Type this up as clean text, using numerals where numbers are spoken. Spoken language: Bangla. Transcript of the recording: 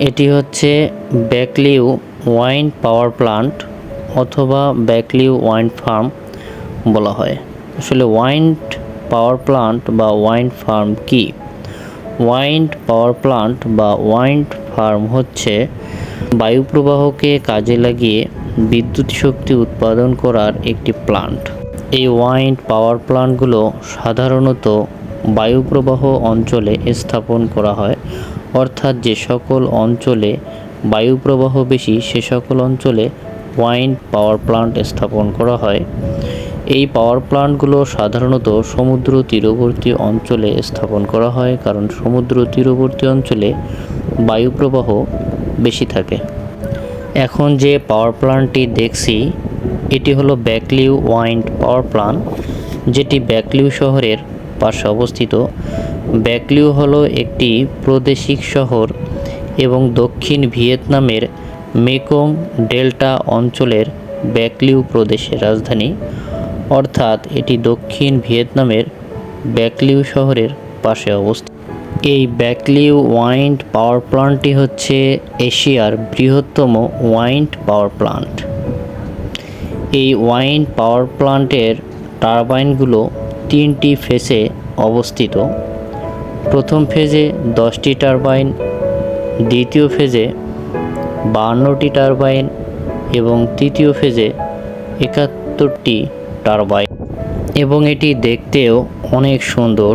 এটি হচ্ছে ব্যাকলিউ ওয়াইন পাওয়ার প্লান্ট অথবা ব্যাকলিউ ওয়াইন ফার্ম বলা হয়। আসলে ওয়াইন পাওয়ার প্লান্ট বা ওয়াইন ফার্ম কি? ওয়াইন পাওয়ার প্লান্ট বা ওয়াইন ফার্ম হচ্ছে বায়ুপ্রবাহকে কাজে লাগিয়ে বিদ্যুৎ শক্তি উৎপাদন করার একটি প্লান্ট। এই ওয়াইন পাওয়ার প্লান্টগুলো সাধারণত বায়ুপ্রবাহ অঞ্চলে স্থাপন করা হয়, অর্থাৎ যে সকল অঞ্চলে বায়ুপ্রবাহ বেশি সে সকল অঞ্চলে ওয়াইন পাওয়ার প্লান্ট স্থাপন করা হয়। এই পাওয়ার প্লান্টগুলো সাধারণত সমুদ্র তীরবর্তী অঞ্চলে স্থাপন করা হয়, কারণ সমুদ্র তীরবর্তী অঞ্চলে বায়ুপ্রবাহ বেশি থাকে। এখন যে পাওয়ার প্লান্টটি দেখছি এটি হলো ব্যাকলিউ ওয়াইন পাওয়ার প্লান্ট, যেটি ব্যাকলিউ শহরের পাশে অবস্থিত। ব্যাকলিউ হলো একটি প্রাদেশিক শহর এবং দক্ষিণ ভিয়েতনামের মেকং ডেল্টা অঞ্চলের ব্যাকলিউ প্রদেশের রাজধানী, অর্থাৎ এটি দক্ষিণ ভিয়েতনামের ব্যাকলিউ শহরের পাশে অবস্থিত। এই ব্যাকলিউ ওয়াইন পাওয়ার প্লান্টটি হচ্ছে এশিয়ার বৃহত্তম ওয়াইন পাওয়ার প্লান্ট। এই ওয়াইন পাওয়ার প্লান্টের টারবাইনগুলো 3টি ফেজে অবস্থিত। প্রথম ফেজে 10টি টারবাইন, দ্বিতীয় ফেজে 52টি টারবাইন এবং তৃতীয় ফেজে 71টি টারবাইন। এবং এটি দেখতেও অনেক সুন্দর।